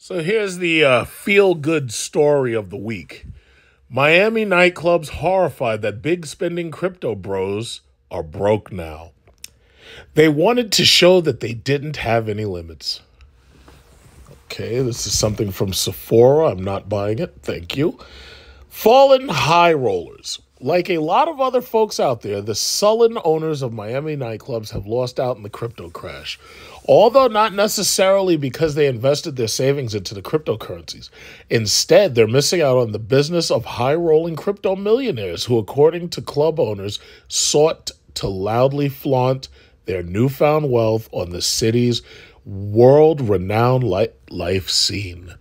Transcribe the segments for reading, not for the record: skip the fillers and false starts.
So here's the feel-good story of the week. Miami nightclubs horrified that big spending crypto bros are broke now. They wanted to show that they didn't have any limits. Okay, this is something from Sephora. I'm not buying it. Thank you. Fallen high rollers. Like a lot of other folks out there, the sullen owners of Miami nightclubs have lost out in the crypto crash. Although not necessarily because they invested their savings into the cryptocurrencies. Instead, they're missing out on the business of high rolling crypto millionaires who, according to club owners, sought to loudly flaunt their newfound wealth on the city's world renowned life scene.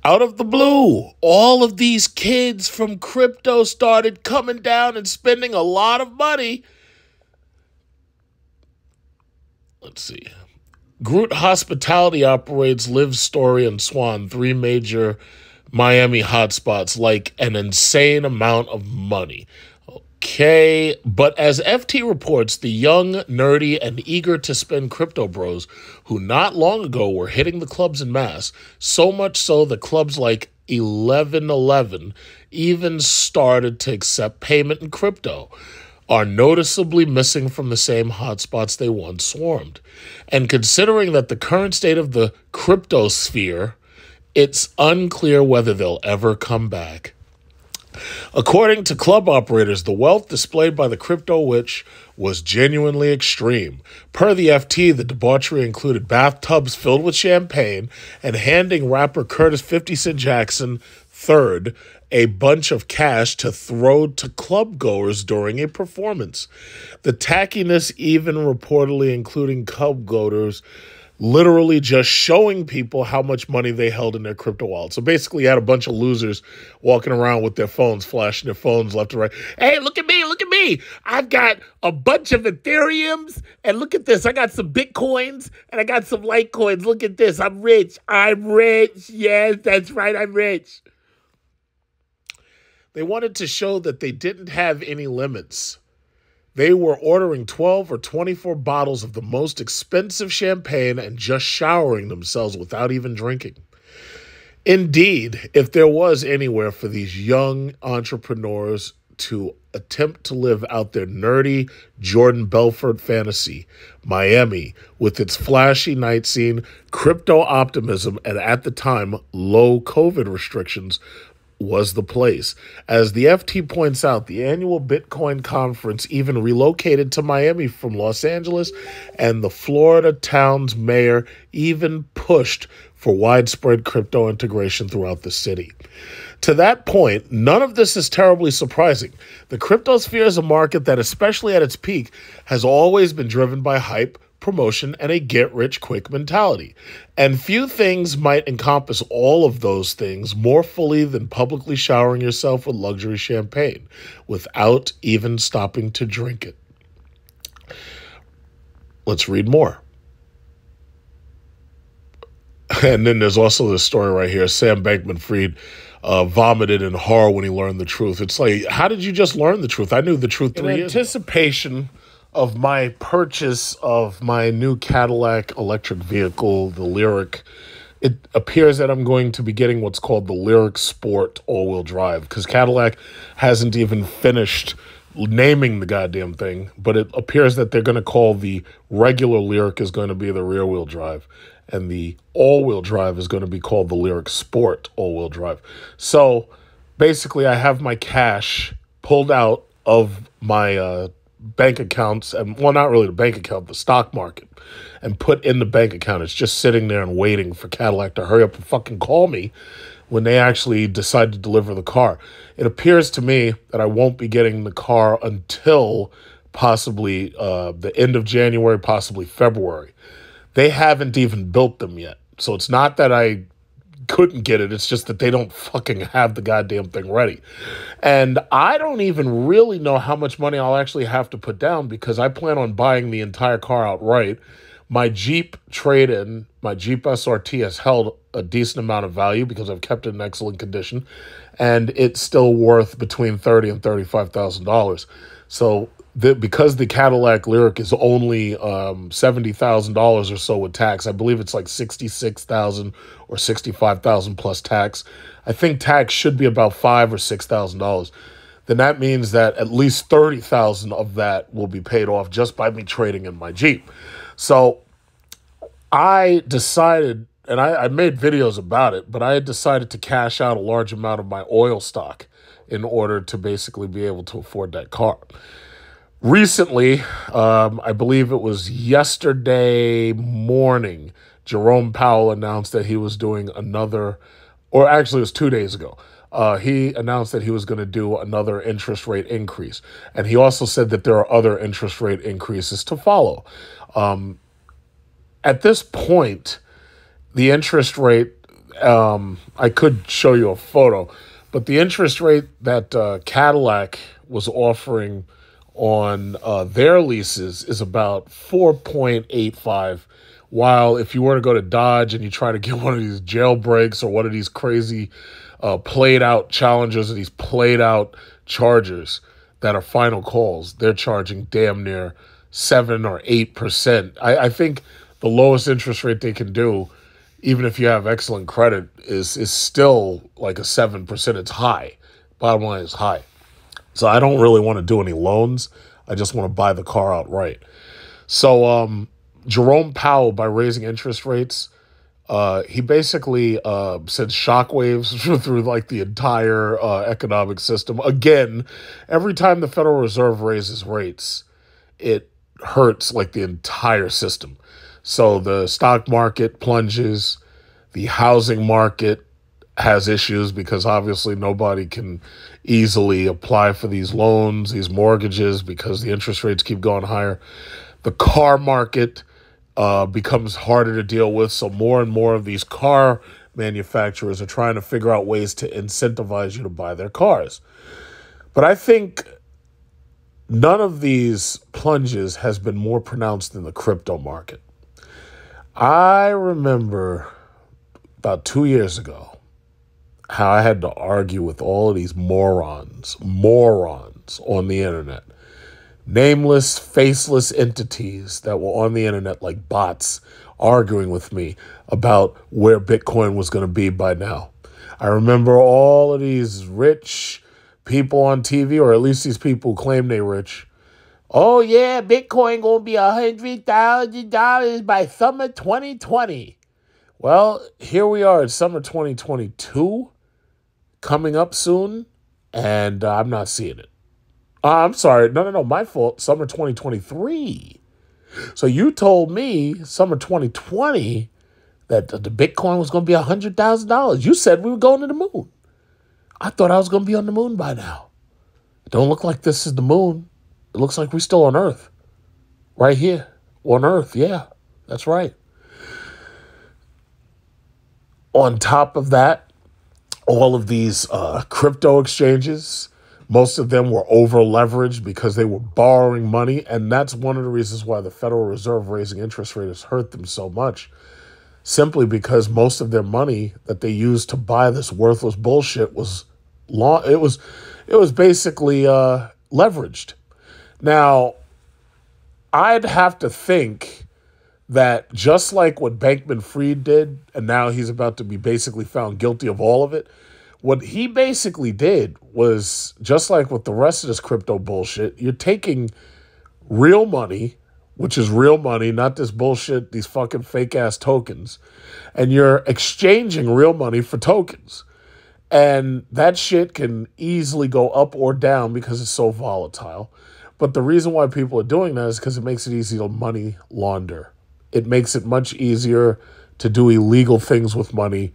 Out of the blue, all of these kids from crypto started coming down and spending a lot of money. Let's see. Groot Hospitality operates Live Story and Swan, three major Miami hotspots, like an insane amount of money. Okay, but as FT reports, the young, nerdy, and eager to spend crypto bros who not long ago were hitting the clubs en masse, so much so that clubs like 1111 even started to accept payment in crypto, are noticeably missing from the same hotspots they once swarmed. And considering that the current state of the crypto sphere, it's unclear whether they'll ever come back. According to club operators, the wealth displayed by the crypto witch was genuinely extreme. Per the FT, the debauchery included bathtubs filled with champagne and handing rapper Curtis 50 Cent Jackson III a bunch of cash to throw to club goers during a performance. The tackiness even reportedly including club goers literally just showing people how much money they held in their crypto wallet. So basically you had a bunch of losers walking around with their phones, flashing their phones left and right. Hey, look at me, look at me. I've got a bunch of Ethereums, and look at this. I got some Bitcoins, and I got some Litecoins. Look at this. I'm rich. I'm rich. Yes, that's right. I'm rich. They wanted to show that they didn't have any limits. They were ordering 12 or 24 bottles of the most expensive champagne and just showering themselves without even drinking. Indeed, if there was anywhere for these young entrepreneurs to attempt to live out their nerdy Jordan Belfort fantasy, Miami, with its flashy night scene, crypto optimism, and at the time, low COVID restrictions, was the place. As the FT points out, the annual Bitcoin conference even relocated to Miami from Los Angeles, and the Florida town's mayor even pushed for widespread crypto integration throughout the city. To that point, none of this is terribly surprising. The cryptosphere is a market that, especially at its peak, has always been driven by hype, promotion, and a get-rich-quick mentality. And few things might encompass all of those things more fully than publicly showering yourself with luxury champagne without even stopping to drink it. Let's read more. And then there's also this story right here. Sam Bankman-Fried vomited in horror when he learned the truth. It's like, how did you just learn the truth? I knew the truth 3 years ago. In anticipation of my purchase of my new Cadillac electric vehicle, the Lyric, it appears that I'm going to be getting what's called the Lyric Sport all-wheel drive, because Cadillac hasn't even finished naming the goddamn thing, but it appears that they're going to call the regular Lyric is going to be the rear-wheel drive, and the all-wheel drive is going to be called the Lyric Sport all-wheel drive. So basically I have my cash pulled out of my bank accounts, and well, not really the bank account, the stock market, and put in the bank account. It's just sitting there and waiting for Cadillac to hurry up and fucking call me when they actually decide to deliver the car. It appears to me that I won't be getting the car until possibly the end of January, possibly February. They haven't even built them yet. So it's not that I couldn't get it. It's just that they don't fucking have the goddamn thing ready. And I don't even really know how much money I'll actually have to put down, because I plan on buying the entire car outright. My Jeep trade-in, my Jeep SRT, has held a decent amount of value because I've kept it in excellent condition, and it's still worth between $30,000 and $35,000. So because the Cadillac Lyric is only $70,000 or so with tax. I believe it's like 66,000 or 65,000 plus tax. I think tax should be about $5,000 or $6,000. Then that means that at least 30,000 of that will be paid off just by me trading in my Jeep. So I decided, and I made videos about it, but I had decided to cash out a large amount of my oil stock in order to basically be able to afford that car. Recently, I believe it was yesterday morning, Jerome Powell announced that he was doing another, or actually it was 2 days ago. He announced that he was going to do another interest rate increase. And he also said that there are other interest rate increases to follow. At this point, the interest rate, I could show you a photo, but the interest rate that Cadillac was offering on their leases is about 4.85, while if you were to go to Dodge and you try to get one of these jailbreaks or one of these crazy played out Challengers or these played out Chargers that are final calls, they're charging damn near 7 or 8%. I think the lowest interest rate they can do, even if you have excellent credit, is still like a 7%. It's high. Bottom line is high. So I don't really want to do any loans. I just want to buy the car outright. So Jerome Powell, by raising interest rates, he basically sent shockwaves through like the entire economic system. Again, every time the Federal Reserve raises rates, it hurts like the entire system. So the stock market plunges, the housing market has issues because obviously nobody can easily apply for these loans, these mortgages, because the interest rates keep going higher. The car market becomes harder to deal with, so more and more of these car manufacturers are trying to figure out ways to incentivize you to buy their cars. But I think none of these plunges has been more pronounced than the crypto market. I remember about 2 years ago how I had to argue with all of these morons on the internet. Nameless, faceless entities that were on the internet like bots arguing with me about where Bitcoin was going to be by now. I remember all of these rich people on TV, or at least these people who claim they're rich. Oh yeah, Bitcoin going to be $100,000 by summer 2020. Well, here we are in summer 2022, coming up soon, and I'm not seeing it. I'm sorry. No, my fault. Summer 2023. So you told me summer 2020 that the Bitcoin was going to be $100,000. You said we were going to the moon. I thought I was going to be on the moon by now. It don't look like this is the moon. It looks like we're still on Earth. Right here. On Earth, yeah. That's right. On top of that, all of these crypto exchanges, most of them were over-leveraged because they were borrowing money, and that's one of the reasons why the Federal Reserve raising interest rates hurt them so much, simply because most of their money that they used to buy this worthless bullshit was basically leveraged. Now, I'd have to think that just like what Bankman-Fried did, and now he's about to be basically found guilty of all of it, what he basically did was, just like with the rest of this crypto bullshit, you're taking real money, which is real money, not this bullshit, these fucking fake-ass tokens, and you're exchanging real money for tokens. And that shit can easily go up or down because it's so volatile. But the reason why people are doing that is because it makes it easy to money launder. It makes it much easier to do illegal things with money,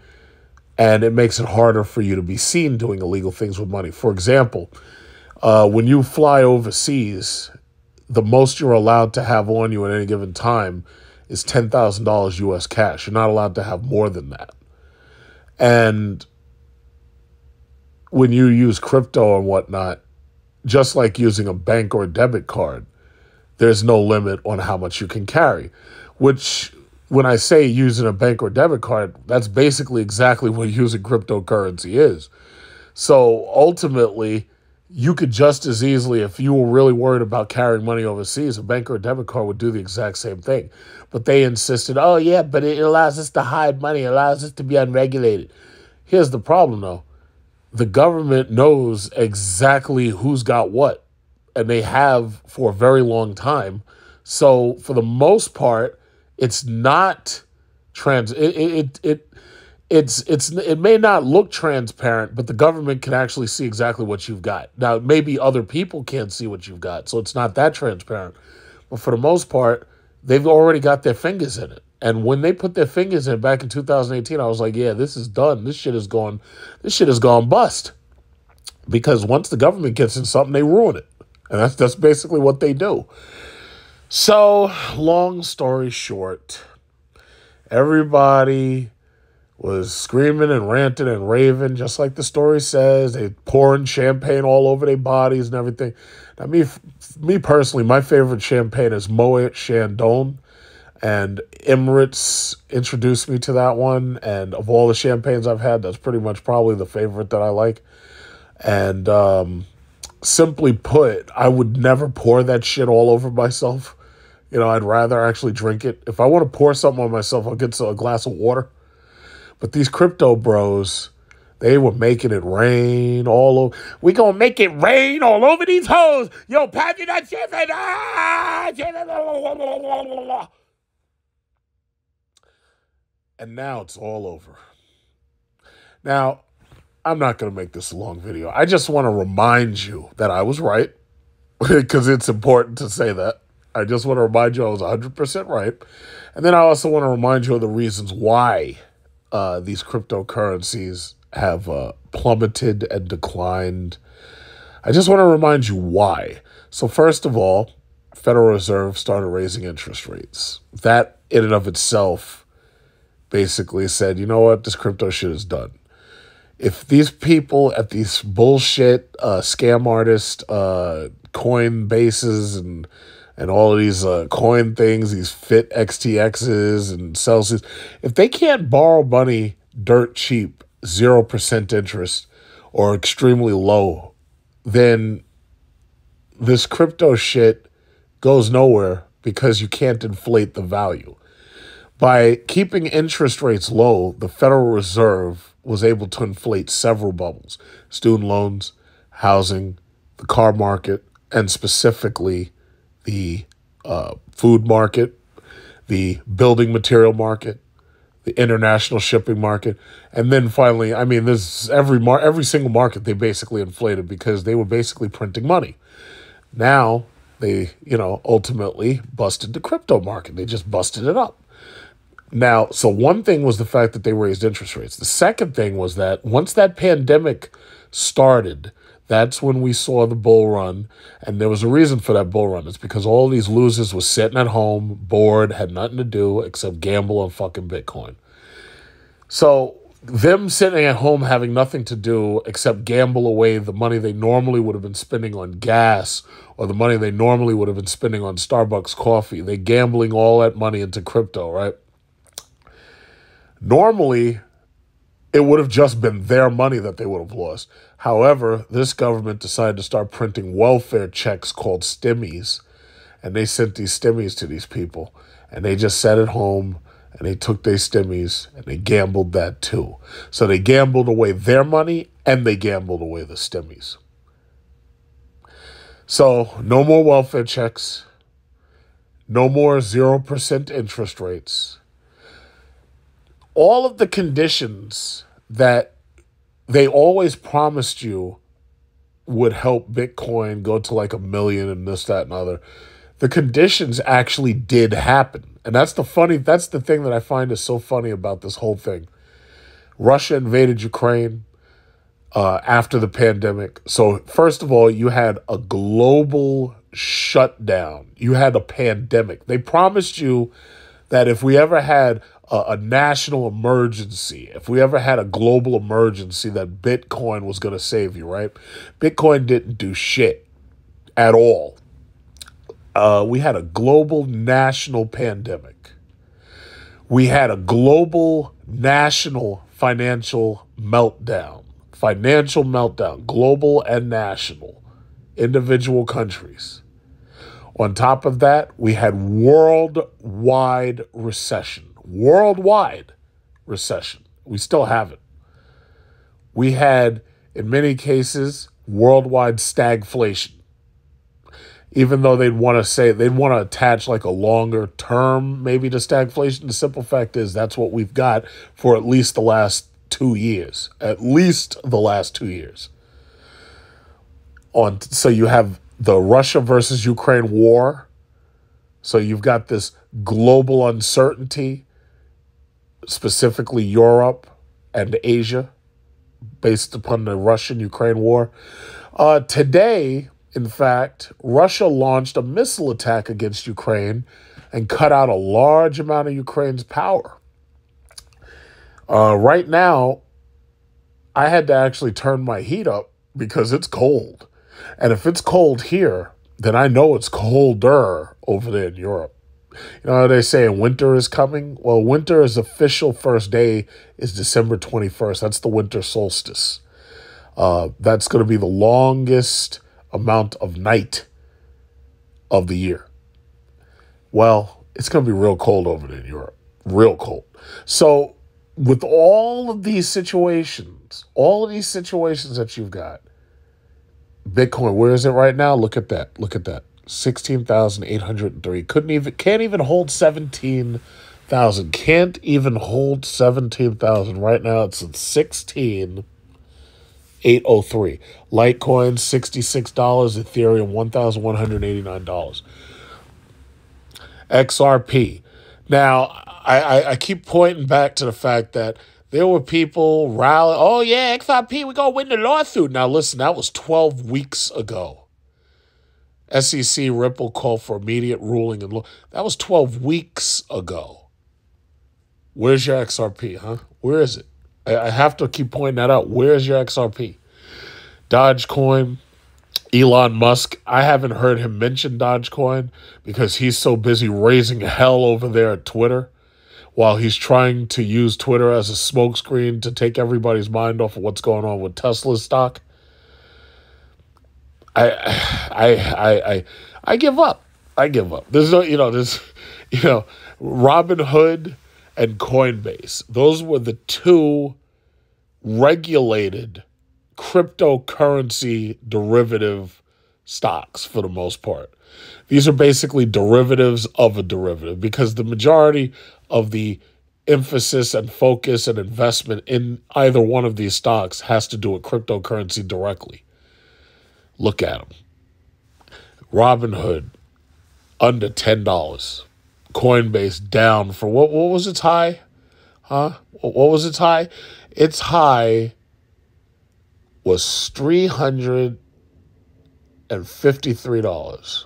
and it makes it harder for you to be seen doing illegal things with money. For example, when you fly overseas, the most you're allowed to have on you at any given time is $10,000 US cash. You're not allowed to have more than that. And when you use crypto and whatnot, just like using a bank or a debit card, there's no limit on how much you can carry, which, when I say using a bank or debit card, that's basically exactly what using cryptocurrency is. So ultimately, you could just as easily, if you were really worried about carrying money overseas, a bank or a debit card would do the exact same thing. But they insisted, oh, yeah, but it allows us to hide money. It allows us to be unregulated. Here's the problem, though. The government knows exactly who's got what, and they have for a very long time. So for the most part, it's not it may not look transparent, but the government can actually see exactly what you've got. Now, maybe other people can't see what you've got, so it's not that transparent. But for the most part, they've already got their fingers in it. And when they put their fingers in it back in 2018, I was like, yeah, this is done. This shit has gone bust. Because once the government gets in something, they ruin it. And that's basically what they do. So, long story short, everybody was screaming and ranting and raving, just like the story says. They pouring champagne all over their bodies and everything. Now, me personally, my favorite champagne is Moet Chandon, and Emirates introduced me to that one. And of all the champagnes I've had, that's pretty much probably the favorite that I like. And simply put, I would never pour that shit all over myself. You know, I'd rather actually drink it. If I want to pour something on myself, I'll get a glass of water. But these crypto bros, they were making it rain all over. We gonna make it rain all over these hoes. Yo, pass me that shit. And now it's all over. Now, I'm not going to make this a long video. I just want to remind you that I was right, because it's important to say that. I just want to remind you I was 100% right. And then I also want to remind you of the reasons why these cryptocurrencies have plummeted and declined. I just want to remind you why. So first of all, Federal Reserve started raising interest rates. That in and of itself basically said, you know what, this crypto shit is done. If these people at these bullshit scam artist coin bases and all of these coin things, these fit XTXs and Celsius, if they can't borrow money dirt cheap, 0% interest or extremely low, then this crypto shit goes nowhere because you can't inflate the value. By keeping interest rates low, the Federal Reserve was able to inflate several bubbles: student loans, housing, the car market, and specifically the food market, the building material market, the international shipping market. And then finally, I mean, there's every single market they basically inflated because they were basically printing money. Now they, ultimately busted the crypto market. They just busted it up. Now, so one thing was the fact that they raised interest rates. The second thing was that once that pandemic started, that's when we saw the bull run. And there was a reason for that bull run. It's because all these losers were sitting at home, bored, had nothing to do except gamble on fucking Bitcoin. So them sitting at home having nothing to do except gamble away the money they normally would have been spending on gas or the money they normally would have been spending on Starbucks coffee. They're gambling all that money into crypto, right? Normally, it would have just been their money that they would have lost. However, this government decided to start printing welfare checks called stimmies, and they sent these stimmies to these people, and they just sat at home, and they took their stimmies, and they gambled that too. So they gambled away their money, and they gambled away the stimmies. So no more welfare checks, no more 0% interest rates. All of the conditions that they always promised you would help Bitcoin go to like 1 million and this, that, and other, the conditions actually did happen. And that's the thing that I find is so funny about this whole thing. Russia invaded Ukraine after the pandemic. So first of all, you had a global shutdown. You had a pandemic. They promised you that if we ever had a national emergency, if we ever had a global emergency, that Bitcoin was going to save you, right? Bitcoin didn't do shit at all. We had a global national pandemic. We had a global national financial meltdown, global and national. individual countries. On top of that, we had worldwide recession. Worldwide recession. We still have it. We had, in many cases, worldwide stagflation. Even though they'd want to attach like a longer term maybe to stagflation, the simple fact is that's what we've got for at least the last 2 years. At least the last 2 years. So you have the Russia versus Ukraine war. So you've got this global uncertainty, specifically Europe and Asia, based upon the Russian-Ukraine war. Today, in fact, Russia launched a missile attack against Ukraine and cut out a large amount of Ukraine's power. Right now, I had to actually turn my heat up because it's cold. And if it's cold here, then I know it's colder over there in Europe. You know how they say winter is coming? Well, winter's official first day is December 21st. That's the winter solstice. That's going to be the longest amount of night of the year. Well, it's going to be real cold over there in Europe. Real cold. So with all of these situations that you've got, Bitcoin, where is it right now? Look at that. 16,803. Can't even hold 17,000. Can't even hold 17,000. Right now it's at 16,803. Litecoin, $66. Ethereum, $1,189. XRP. Now, I keep pointing back to the fact that there were people rallying, oh yeah, XRP, we're going to win the lawsuit. Now listen, that was 12 weeks ago. SEC Ripple call for immediate ruling and law. That was 12 weeks ago. Where's your XRP, huh? Where is it? I have to keep pointing that out. Where's your XRP? Dogecoin, Elon Musk. I haven't heard him mention Dogecoin because he's so busy raising hell over there at Twitter, while he's trying to use Twitter as a smokescreen to take everybody's mind off of what's going on with Tesla's stock. I give up. There's Robinhood and Coinbase. Those were the two regulated cryptocurrency derivative stocks for the most part. These are basically derivatives of a derivative because the majority of the emphasis and focus and investment in either one of these stocks has to do with cryptocurrency directly. Look at them. Robinhood, under $10. Coinbase down for what was its high? Huh? What was its high? Its high was $353.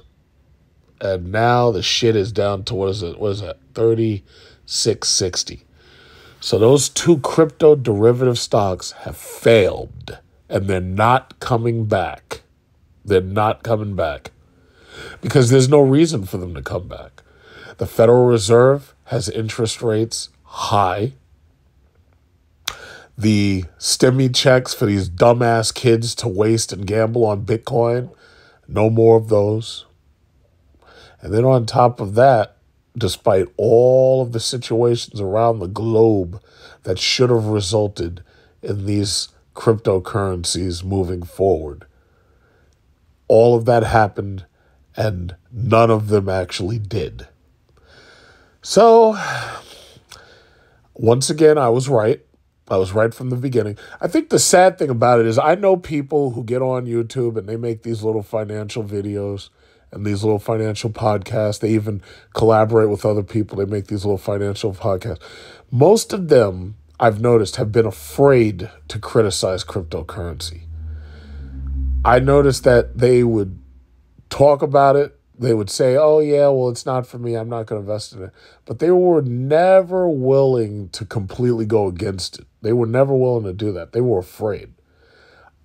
And now the shit is down to, what is that? $36.60. So those two crypto derivative stocks have failed, and they're not coming back. They're not coming back because there's no reason for them to come back. The Federal Reserve has interest rates high. The stimmy checks for these dumbass kids to waste and gamble on Bitcoin, no more of those. And then on top of that, despite all of the situations around the globe that should have resulted in these cryptocurrencies moving forward, all of that happened and none of them actually did. So, once again, I was right. I was right from the beginning. I think the sad thing about it is I know people who get on YouTube and they make these little financial videos and these little financial podcasts. They even collaborate with other people. They make these little financial podcasts. Most of them, I've noticed, have been afraid to criticize cryptocurrency. I noticed that they would talk about it. They would say, oh, yeah, well, it's not for me. I'm not going to invest in it. But they were never willing to completely go against it. They were never willing to do that. They were afraid.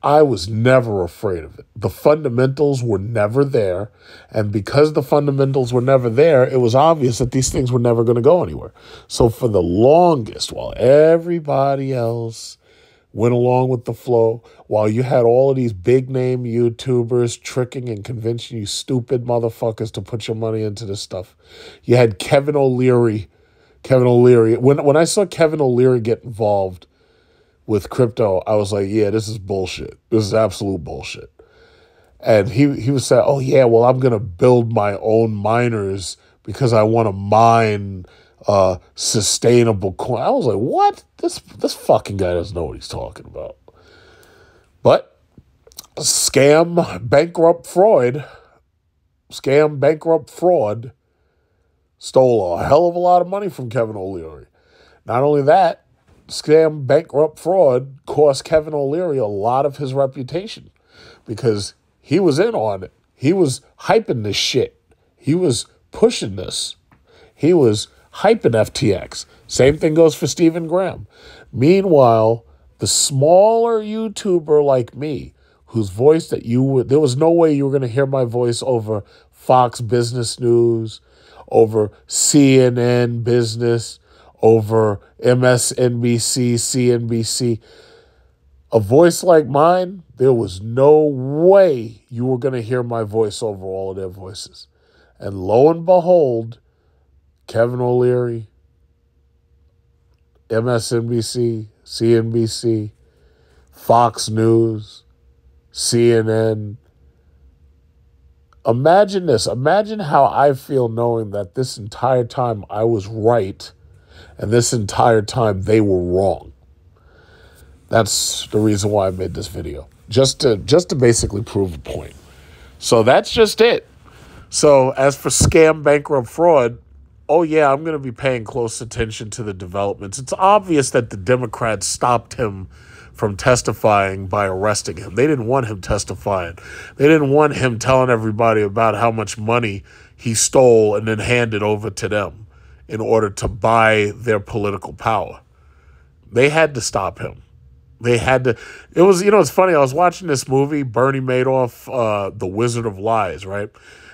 I was never afraid of it. The fundamentals were never there. And because the fundamentals were never there, it was obvious that these things were never going to go anywhere. So for the longest, while everybody else went along with the flow, while you had all of these big name YouTubers tricking and convincing you stupid motherfuckers to put your money into this stuff. You had Kevin O'Leary. When I saw Kevin O'Leary get involved with crypto, I was like, yeah, this is bullshit. This is absolute bullshit. And he was saying, oh yeah, well, I'm going to build my own miners because I want to mine sustainable coin. I was like, what? This fucking guy doesn't know what he's talking about. But scam, bankrupt, fraud stole a hell of a lot of money from Kevin O'Leary. Not only that, scam, bankrupt, fraud cost Kevin O'Leary a lot of his reputation because he was in on it. He was hyping this shit. He was pushing this. He was hyping FTX. Same thing goes for Stephen Graham. Meanwhile, the smaller YouTuber like me, whose voice that there was no way you were going to hear my voice over Fox Business News, over CNN Business, over MSNBC, CNBC. A voice like mine, there was no way you were going to hear my voice over all of their voices. And lo and behold, Kevin O'Leary, MSNBC, CNBC, Fox News, CNN. Imagine this. Imagine how I feel knowing that this entire time I was right and this entire time they were wrong. That's the reason why I made this video. Just to basically prove a point. So that's just it. So as for scam, bankrupt, fraud, oh yeah, I'm going to be paying close attention to the developments. It's obvious that the Democrats stopped him from testifying by arresting him. They didn't want him testifying. They didn't want him telling everybody about how much money he stole and then handed over to them in order to buy their political power. They had to stop him. They had to. It was, it's funny. I was watching this movie, Bernie Madoff, The Wizard of Lies, right?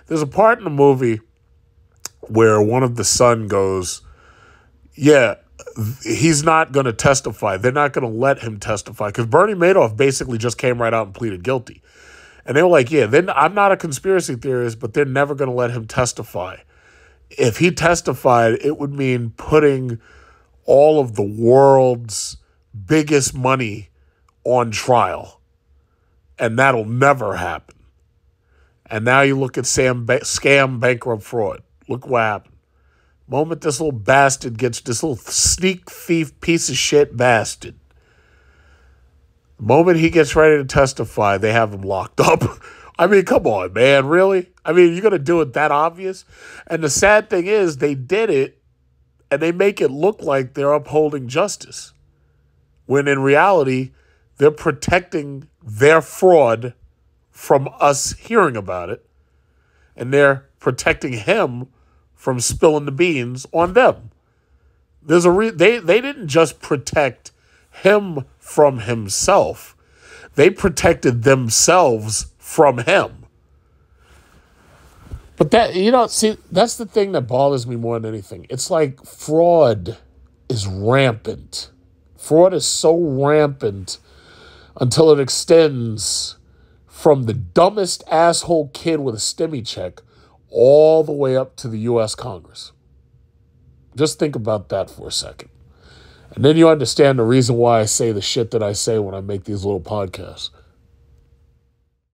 There's a part in the movie where one of the son goes, yeah, he's not going to testify. They're not going to let him testify because Bernie Madoff basically just came right out and pleaded guilty. And they were like, yeah, then I'm not a conspiracy theorist, but they're never going to let him testify. If he testified, it would mean putting all of the world's biggest money on trial. And that'll never happen. And now you look at scam, bankrupt, fraud. Look what happened. The moment this little bastard gets, this little sneak thief piece of shit bastard, the moment he gets ready to testify, they have him locked up. I mean, come on, man, really? I mean, you're going to do it that obvious? And the sad thing is they did it, and they make it look like they're upholding justice, when in reality, they're protecting their fraud from us hearing about it, and they're protecting him from spilling the beans on them. There's they didn't just protect him from himself. They protected themselves from him. But that's the thing that bothers me more than anything. It's like fraud is rampant. Fraud is so rampant until it extends from the dumbest asshole kid with a STEMI check all the way up to the U.S. Congress. Just think about that for a second. And then you understand the reason why I say the shit that I say when I make these little podcasts.